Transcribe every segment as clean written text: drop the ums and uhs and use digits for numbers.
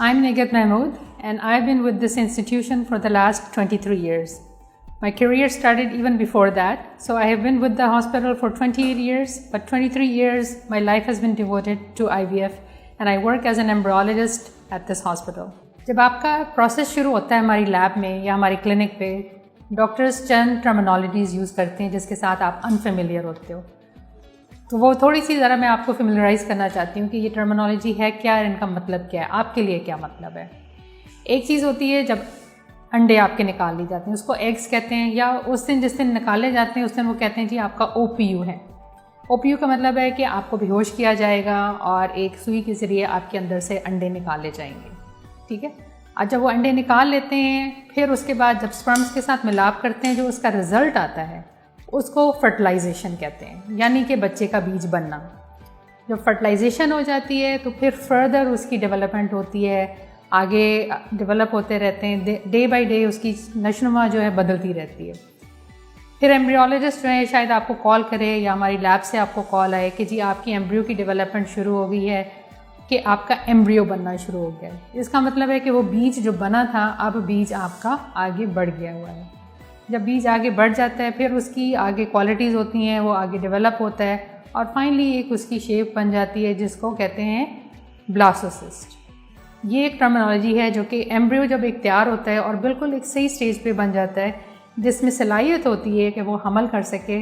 I'm Nigat Mahmood and I've been with this institution for the last 23 years. My career started even before that, so I have been with the hospital for 28 years, but 23 years my life has been devoted to IVF and I work as an embryologist at this hospital. जब आपका process शुरू होता है हमारी lab में या हमारी clinic पे, डॉक्टर्स चंद टर्मिनोलॉजीज़ यूज़ करते हैं जिसके साथ आप अनफेमिलियर होते हो, तो वो थोड़ी सी ज़रा मैं आपको फेमिलराइज़ करना चाहती हूँ कि ये टर्मिनोलॉजी है क्या और इनका मतलब क्या है, आपके लिए क्या मतलब है। एक चीज़ होती है जब अंडे आपके निकाल लिए जाते हैं, उसको एग्स कहते हैं, या उस दिन जिस दिन निकाले जाते हैं उस दिन वो कहते हैं जी आपका OPU है। OPU का मतलब है कि आपको बेहोश किया जाएगा और एक सुई के ज़रिए आपके अंदर से अंडे निकाले जाएंगे, ठीक है। और जब वो अंडे निकाल लेते हैं, फिर उसके बाद जब स्पर्म्स के साथ मिलाप करते हैं, जो उसका रिज़ल्ट आता है उसको फर्टिलाइजेशन कहते हैं, यानी कि बच्चे का बीज बनना। जब फर्टिलाइजेशन हो जाती है तो फिर फर्दर उसकी डेवलपमेंट होती है, आगे डेवलप होते रहते हैं, डे बाय डे उसकी नशोनुमा जो है बदलती रहती है। फिर एम्ब्रियोलॉजिस्ट जो है शायद आपको कॉल करे या हमारी लैब से आपको कॉल आए कि जी आपकी एम्ब्रियो की डेवलपमेंट शुरू हो गई है, कि आपका एम्ब्रियो बनना शुरू हो गया है। इसका मतलब है कि वो बीज जो बना था अब बीज आपका आगे बढ़ गया हुआ है। जब बीज आगे बढ़ जाता है फिर उसकी आगे क्वालिटीज़ होती हैं, वो आगे डेवलप होता है और फाइनली एक उसकी शेप बन जाती है जिसको कहते हैं ब्लास्टोसिस्ट। ये एक टर्मिनोलॉजी है जो कि एम्ब्रियो जब एक तैयार होता है और बिल्कुल एक सही स्टेज पे बन जाता है जिसमें सलाहियत होती है कि वो हमल कर सके,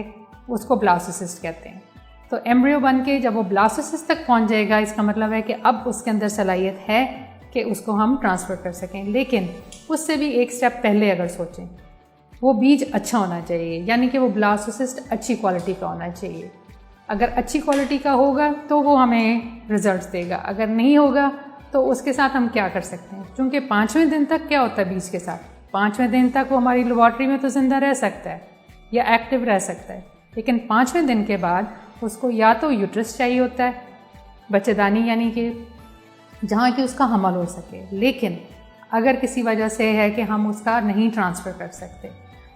उसको ब्लास्टोसिस्ट कहते हैं। तो एम्ब्रियो बन के जब वो ब्लास्टोसिस्ट तक पहुंच जाएगा, इसका मतलब है कि अब उसके अंदर सलाहियत है कि उसको हम ट्रांसफ़र कर सकें। लेकिन उससे भी एक स्टेप पहले अगर सोचें, वो बीज अच्छा होना चाहिए, यानी कि वो ब्लास्टोसिस्ट अच्छी क्वालिटी का होना चाहिए। अगर अच्छी क्वालिटी का होगा तो वो हमें रिजल्ट्स देगा, अगर नहीं होगा तो उसके साथ हम क्या कर सकते हैं। क्योंकि 5वें दिन तक क्या होता है बीज के साथ, 5वें दिन तक वो हमारी लेबॉर्ट्री में तो ज़िंदा रह सकता है या एक्टिव रह सकता है, लेकिन 5वें दिन के बाद उसको या तो यूट्रस चाहिए होता है, बच्चेदानी, यानी कि जहाँ कि उसका हमल हो सके। लेकिन अगर किसी वजह से है कि हम उसका नहीं ट्रांसफ़र कर सकते,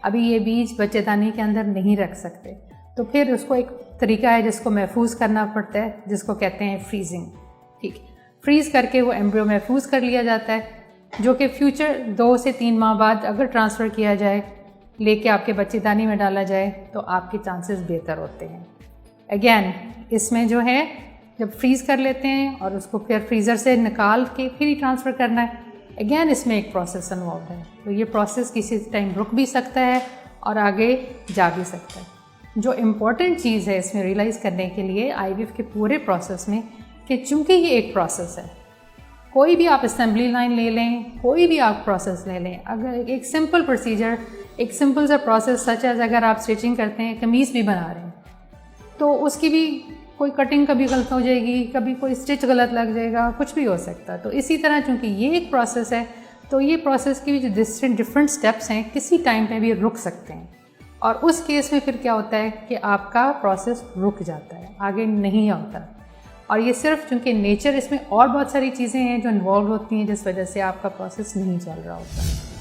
अभी ये बीज बच्चेदानी के अंदर नहीं रख सकते, तो फिर उसको एक तरीका है जिसको महफूज करना पड़ता है, जिसको कहते हैं फ्रीजिंग, ठीक। फ्रीज़ करके वो एम्ब्रियो महफूज कर लिया जाता है, जो कि फ्यूचर 2 से 3 माह बाद अगर ट्रांसफ़र किया जाए, लेके आपके बच्चेदानी में डाला जाए, तो आपके चांसेस बेहतर होते हैं। अगेन इसमें जो है जब फ्रीज़ कर लेते हैं और उसको फिर फ्रीज़र से निकाल के फिर ही ट्रांसफ़र करना है, अगेन इसमें एक प्रोसेस इन्वॉल्व है। तो ये प्रोसेस किसी टाइम रुक भी सकता है और आगे जा भी सकता है। जो इम्पॉर्टेंट चीज़ है इसमें रियलाइज़ करने के लिए IVF के पूरे प्रोसेस में, कि चूँकि ये एक प्रोसेस है, कोई भी आप असेंबली लाइन ले लें, कोई भी आप प्रोसेस ले लें, अगर एक सिंपल प्रोसीजर, एक सिंपल सा प्रोसेस सच एज अगर आप स्टिचिंग करते हैं, कमीज़ भी बना रहे हैं, तो उसकी भी कोई कटिंग कभी गलत हो जाएगी, कभी कोई स्टिच गलत लग जाएगा, कुछ भी हो सकता है। तो इसी तरह चूँकि ये एक प्रोसेस है, तो ये प्रोसेस की जो डिफरेंट स्टेप्स हैं किसी टाइम पे भी रुक सकते हैं, और उस केस में फिर क्या होता है कि आपका प्रोसेस रुक जाता है, आगे नहीं होता। और ये सिर्फ चूँकि नेचर, इसमें और बहुत सारी चीज़ें हैं जो इन्वॉल्व होती हैं जिस वजह से आपका प्रोसेस नहीं चल रहा होता।